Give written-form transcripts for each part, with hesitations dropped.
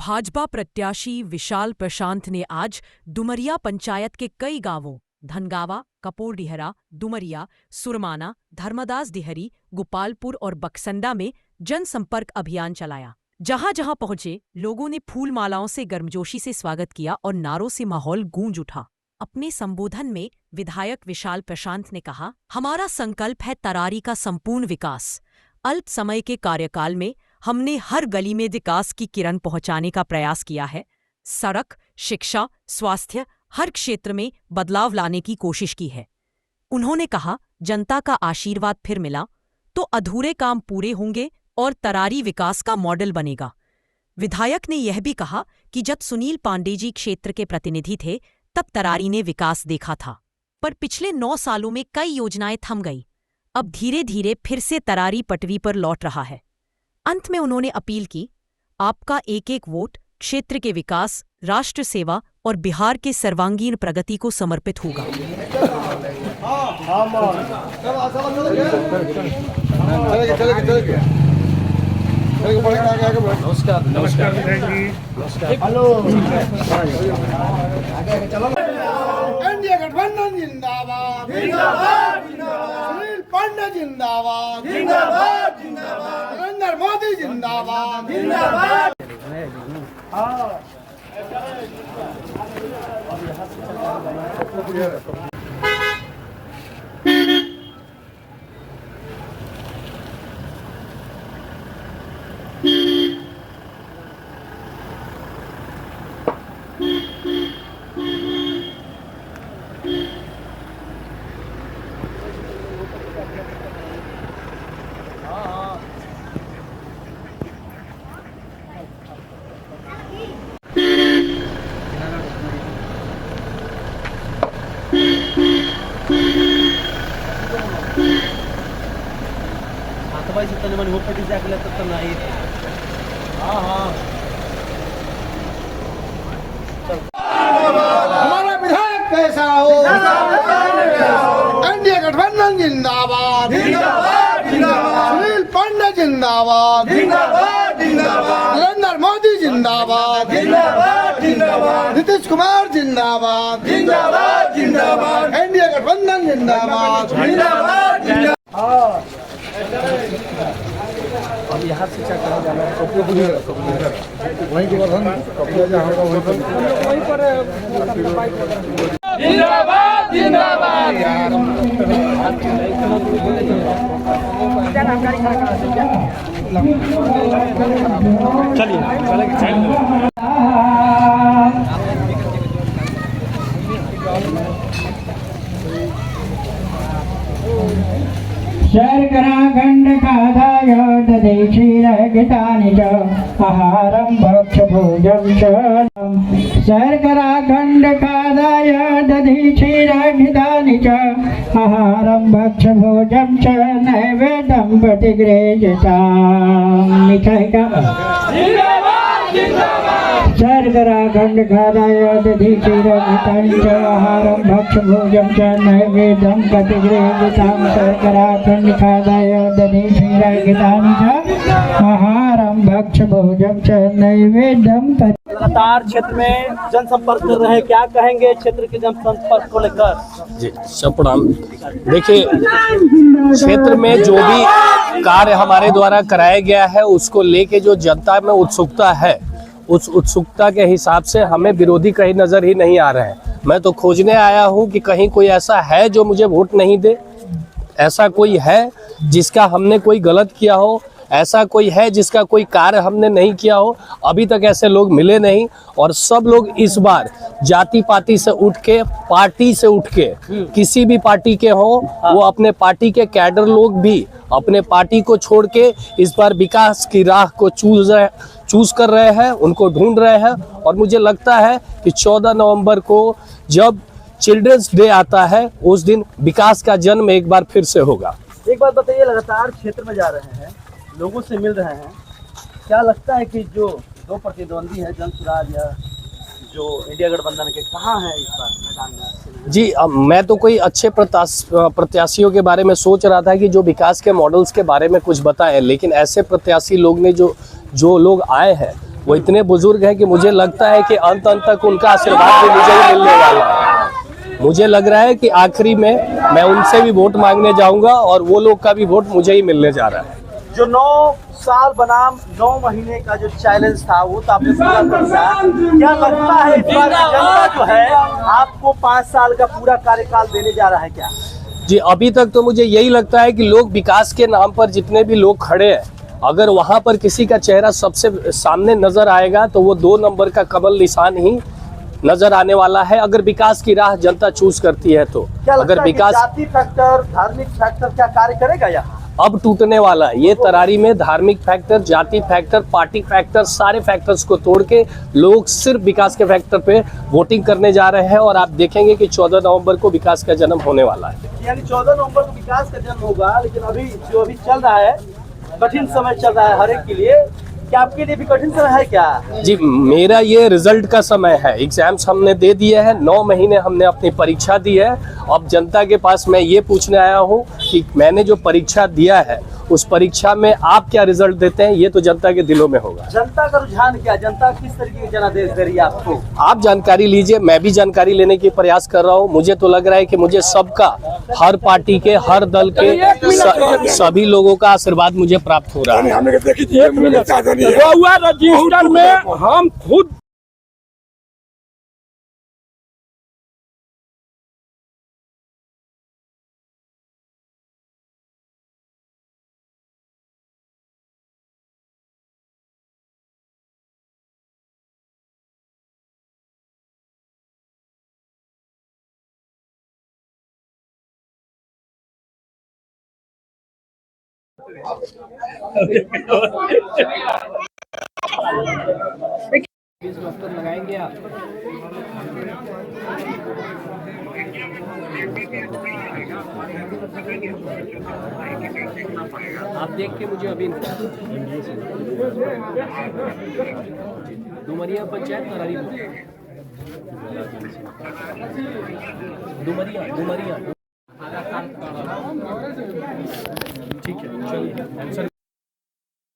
भाजपा प्रत्याशी विशाल प्रशांत ने आज डुमरिया पंचायत के कई गांवों धनगावा, कपोरडिहरा, डुमरिया, सुरमाना, धर्मदास डिहरी, गोपालपुर और बक्संडा में जनसंपर्क अभियान चलाया। जहां जहां पहुंचे लोगों ने फूल मालाओं से गर्मजोशी से स्वागत किया और नारों से माहौल गूंज उठा। अपने संबोधन में विधायक विशाल प्रशांत ने कहा, हमारा संकल्प है तरारी का संपूर्ण विकास। अल्प समय के कार्यकाल में हमने हर गली में विकास की किरण पहुंचाने का प्रयास किया है। सड़क, शिक्षा, स्वास्थ्य, हर क्षेत्र में बदलाव लाने की कोशिश की है। उन्होंने कहा, जनता का आशीर्वाद फिर मिला तो अधूरे काम पूरे होंगे और तरारी विकास का मॉडल बनेगा। विधायक ने यह भी कहा कि जब सुनील पांडे जी क्षेत्र के प्रतिनिधि थे तब तरारी ने विकास देखा था, पर पिछले 9 सालों में कई योजनाएं थम गई। अब धीरे धीरे फिर से तरारी पटरी पर लौट रहा है। अंत में उन्होंने अपील की, आपका एक एक वोट क्षेत्र के विकास, राष्ट्र सेवा और बिहार के सर्वांगीण प्रगति को समर्पित होगा। नमस्कार। हेलो। एनडीए गठबंधन जिंदाबाद जिंदाबाद जिंदाबाद। सुनील पांडे जिंदाबाद जिंदाबाद जिंदाबाद। नरेंद्र मोदी जिंदाबाद जिंदाबाद। हमारा विधायक कैसा हो? एनडीए गठबंधन जिंदाबाद जिंदाबाद जिंदाबाद। सुनील पांडे जिंदाबाद जिंदाबाद जिंदाबाद। नरेंद्र मोदी जिंदाबाद जिंदाबाद जिंदाबाद। नीतीश कुमार जिंदाबाद जिंदाबाद जिंदाबाद। एनडीए गठबंधन जिंदाबाद जिंदाबाद जिंदाबाद। अब यहाँ से क्या करा जाना है? वहीं के बाद कपड़ा जहाँ होगा वहीं पर जिंदाबाद जिंदाबाद। चलिए शर्कराखंड खादाय दधीक्षीरहितानि च आहारं भक्षभोजं च। शर्कराखंड खादाय दधीक्षीरहितानि च आहारं भक्षभोजं च नैवेद्यं प्रतिगृह्यताम्। मिठाई का शर्कराखंड खादाय दधीक्षीरहितानि च आहारं भक्षभोजं च नैवेद्यं प्रतिगृह्यताम्। शर्कराखंड खादाय दधीक्षीरहितानि च आहारं भक्षभोजं च नैवेद्यं। लगातार क्षेत्र में जनसंपर्क कर रहे हैं, क्या कहेंगे क्षेत्र के जनसंपर्क को लेकर? जी सब प्रणाम। देखिए, क्षेत्र में जो भी कार्य हमारे द्वारा कराया गया है उसको लेके जो जनता में उत्सुकता है, उस उत्सुकता के हिसाब से हमें विरोधी कहीं नजर ही नहीं आ रहे हैं। मैं तो खोजने आया हूं कि कहीं कोई ऐसा है जो मुझे वोट नहीं दे, ऐसा कोई है जिसका हमने कोई गलत किया हो, ऐसा कोई है जिसका कोई कार्य हमने नहीं किया हो। अभी तक ऐसे लोग मिले नहीं और सब लोग इस बार जाति पाति से उठ के, पार्टी से उठ के, किसी भी पार्टी के हो, वो अपने पार्टी के कैडर लोग भी अपने पार्टी को छोड़ के इस बार विकास की राह को चूज कर रहे हैं, उनको ढूंढ रहे हैं। और मुझे लगता है कि 14 नवंबर को जब चिल्ड्रंस डे आता है उस दिन विकास का जन्म एक बार फिर से होगा। एक बात बताइए, लगातार क्षेत्र में जा रहे हैं, लोगों से मिल रहे हैं, क्या लगता है कि जो 2 प्रतिद्वंदी है जनसुराज या जो इंडिया गठबंधन के, कहाँ है इस बार मैदान में? जी मैं तो कोई अच्छे प्रत्याशियों के बारे में सोच रहा था कि जो विकास के मॉडल्स के बारे में कुछ बताएं, लेकिन ऐसे प्रत्याशी लोग ने जो लोग आए हैं वो इतने बुजुर्ग हैं कि मुझे लगता है कि अंत तक उनका आशीर्वाद भी मुझे ही मिलने वाला है। मुझे लग रहा है कि आखिरी में मैं उनसे भी वोट मांगने जाऊंगा और वो लोग का भी वोट मुझे ही मिलने जा रहा है। जो 9 साल बनाम 9 महीने का जो चैलेंज था वो तो आपने पूरा कर दिया। क्या लगता है इस बार जनता जो है आपको 5 साल का पूरा कार्यकाल देने जा रहा है क्या? जी, अभी तक तो मुझे यही लगता है कि लोग विकास के नाम पर जितने भी लोग खड़े हैं, अगर वहां पर किसी का चेहरा सबसे सामने नजर आएगा तो वो 2 नंबर का कमल निशान ही नजर आने वाला है। अगर विकास की राह जनता चूज करती है तो क्या अगर विकास जाति फैक्टर, धार्मिक फैक्टर क्या कार्य करेगा यहाँ? अब टूटने वाला है। ये तरारी में धार्मिक फैक्टर, जाति फैक्टर, पार्टी फैक्टर, सारे फैक्टर्स को तोड़ के लोग सिर्फ विकास के फैक्टर पे वोटिंग करने जा रहे हैं और आप देखेंगे कि 14 नवंबर को विकास का जन्म होने वाला है। यानी 14 नवंबर को विकास का जन्म होगा, लेकिन अभी जो अभी चल रहा है कठिन समय चल रहा है हर एक के लिए। क्या आपके लिए भी कठिन समय है क्या? जी, मेरा ये रिजल्ट का समय है। एग्जाम्स हमने दे दिए हैं, 9 महीने हमने अपनी परीक्षा दी है। अब जनता के पास मैं ये पूछने आया हूँ कि मैंने जो परीक्षा दिया है उस परीक्षा में आप क्या रिजल्ट देते हैं, ये तो जनता के दिलों में होगा। जनता का रुझान क्या, जनता किस तरीके की जनादेश दे रही है आपको? आप जानकारी लीजिए, मैं भी जानकारी लेने की प्रयास कर रहा हूँ। मुझे तो लग रहा है कि मुझे सबका, हर पार्टी के, हर दल के सभी लोगों का आशीर्वाद मुझे प्राप्त हो रहा है। रजिस्टर में हम खुद लगाएंगे आप। आप देख के मुझे अभी डुमरिया पंचायत तरारी डुमरिया ठीक है, चलिए।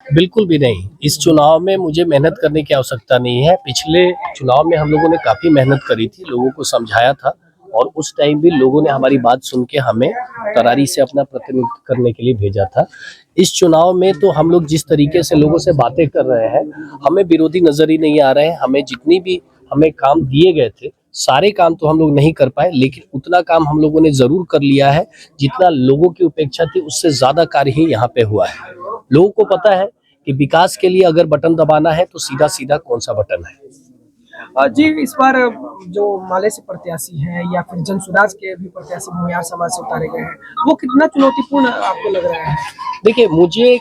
बिल्कुल भी नहीं, इस चुनाव में मुझे मेहनत करने की आवश्यकता नहीं है। पिछले चुनाव में हम लोगों ने काफ़ी मेहनत करी थी, लोगों को समझाया था और उस टाइम भी लोगों ने हमारी बात सुन के हमें तरारी से अपना प्रतिनिधित्व करने के लिए भेजा था। इस चुनाव में तो हम लोग जिस तरीके से लोगों से बातें कर रहे हैं, हमें विरोधी नज़र ही नहीं आ रहे हैं। हमें जितनी भी हमें काम दिए गए थे, सारे काम तो हम लोग नहीं कर पाए, लेकिन उतना काम हम लोगों ने ज़रूर कर लिया है जितना लोगों की अपेक्षा थी, उससे ज़्यादा कार्य ही यहाँ पे हुआ है। लोगों को पता है कि विकास के लिए अगर बटन दबाना है तो सीधा सीधा कौन सा बटन है। जी, इस बार जो माले से प्रत्याशी हैं या फिर जन सुराज के भी प्रत्याशी भूमिहार समाज से उतारे गए हैं, वो कितना चुनौतीपूर्ण आपको लग रहा है? देखिए, मुझे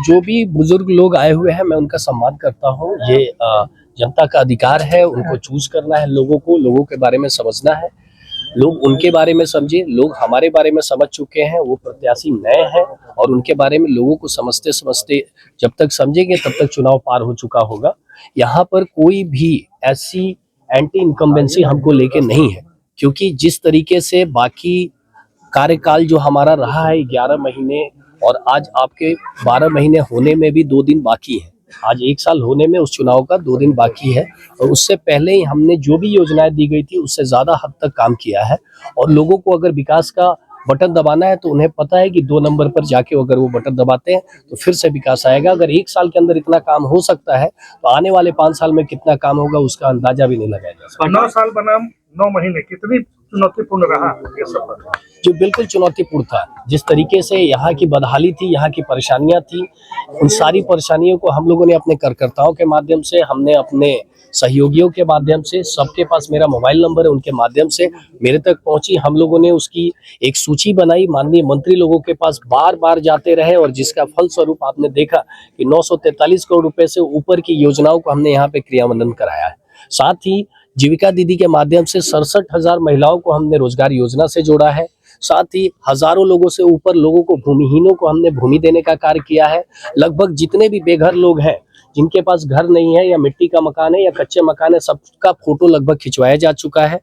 जो भी बुजुर्ग लोग आए हुए हैं मैं उनका सम्मान करता हूँ। ये जनता का अधिकार है, उनको चूज करना है, लोगों के बारे में समझना है। लोग उनके बारे में समझे, लोग हमारे बारे में समझ चुके हैं। वो प्रत्याशी नए हैं और उनके बारे में लोगों को समझते समझते जब तक समझेंगे तब तक चुनाव पार हो चुका होगा। यहाँ पर कोई भी ऐसी एंटी इनकम्बेंसी हमको लेके नहीं है, क्योंकि जिस तरीके से बाकी कार्यकाल जो हमारा रहा है 11 महीने और आज आपके 12 महीने होने में भी 2 दिन बाकी है। आज 1 साल होने में उस चुनाव का 2 दिन बाकी है और उससे पहले ही हमने जो भी योजनाएं दी गई थी उससे ज्यादा हद तक काम किया है। और लोगों को अगर विकास का बटन दबाना है तो उन्हें पता है कि 2 नंबर पर जाके अगर वो बटन दबाते हैं तो फिर से विकास आएगा। अगर 1 साल के अंदर इतना काम हो सकता है तो आने वाले 5 साल में कितना काम होगा उसका अंदाजा भी नहीं लगाया जा सकता। 9 साल बनाम 9 महीने कितनी चुनौतीपूर्ण रहा ये सफर? जो बिल्कुल चुनौतीपूर्ण था, जिस तरीके से यहाँ की बदहाली थी, यहाँ की परेशानियां थी, उन सारी परेशानियों को हम लोगों ने अपने कार्यकर्ताओं के माध्यम से, हमने अपने सहयोगियों के माध्यम से, सबके पास मेरा मोबाइल नंबर है, उनके माध्यम से मेरे तक पहुंची। हम लोगों ने उसकी एक सूची बनाई, माननीय मंत्री लोगों के पास बार बार जाते रहे और जिसका फलस्वरूप आपने देखा कि 943 करोड़ रुपए से ऊपर की योजनाओं को हमने यहाँ पे क्रियान्वयन कराया है। साथ ही जीविका दीदी के माध्यम से 67,000 महिलाओं को हमने रोजगार योजना से जोड़ा है। साथ ही हजारों लोगों से ऊपर लोगों को, भूमिहीनों को हमने भूमि देने का कार्य किया है। लगभग जितने भी बेघर लोग हैं, जिनके पास घर नहीं है या मिट्टी का मकान है या कच्चे मकान है, सबका फोटो लगभग खिंचवाया जा चुका है।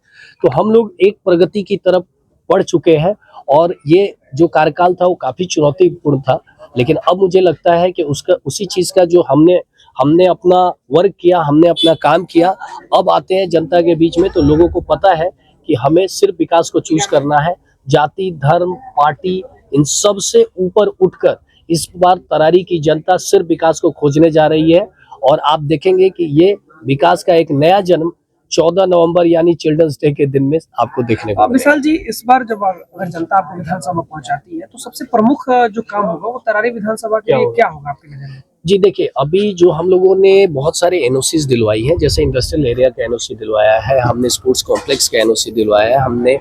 तो हम लोग एक प्रगति की तरफ बढ़ चुके हैं और ये जो कार्यकाल था वो काफी चुनौतीपूर्ण था, लेकिन अब मुझे लगता है कि उसका उसी चीज का जो हमने हमने अपना वर्क किया, हमने अपना काम किया। अब आते हैं जनता के बीच में, तो लोगों को पता है कि हमें सिर्फ विकास को चूज करना है। जाति, धर्म, पार्टी, इन सब से ऊपर उठकर इस बार तरारी की जनता सिर्फ विकास को खोजने जा रही है। और आप देखेंगे कि ये विकास का एक नया जन्म 14 नवंबर यानी चिल्ड्रंस डे के दिन में आपको देखने को मिलेगा। विशाल जी, इस बार जब अगर जनता आपको विधानसभा पहुंचाती है तो सबसे प्रमुख जो काम होगा वो तरारी विधानसभा के लिए क्या होगा आपके नजर में? जी देखिए, अभी जो हम लोगों ने बहुत सारे एनओसीज दिलवाई हैं, जैसे इंडस्ट्रियल एरिया का एनओसी दिलवाया है, हमने स्पोर्ट्स कॉम्प्लेक्स का एनओसी दिलवाया है, हमने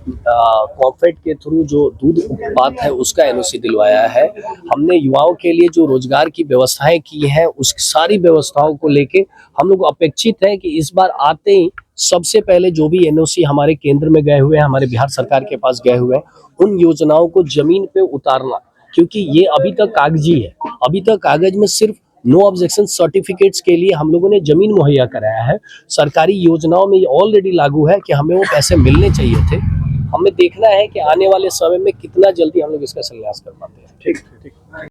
कॉर्पोरेट के थ्रू जो दूध उत्पाद है उसका एनओसी दिलवाया है, हमने युवाओं के लिए जो रोजगार की व्यवस्थाएं की हैं उस सारी व्यवस्थाओं को लेके हम लोग अपेक्षित हैं कि इस बार आते ही सबसे पहले जो भी एनओसी हमारे केंद्र में गए हुए हैं, हमारे बिहार सरकार के पास गए हुए हैं, उन योजनाओं को जमीन पे उतारना, क्योंकि ये अभी तक कागजी है। अभी तक कागज में सिर्फ नो ऑब्जेक्शन सर्टिफिकेट्स के लिए हम लोगों ने जमीन मुहैया कराया है। सरकारी योजनाओं में ये ऑलरेडी लागू है कि हमें वो पैसे मिलने चाहिए थे। हमें देखना है कि आने वाले समय में कितना जल्दी हम लोग इसका संन्यास कर पाते हैं। ठीक ठीक।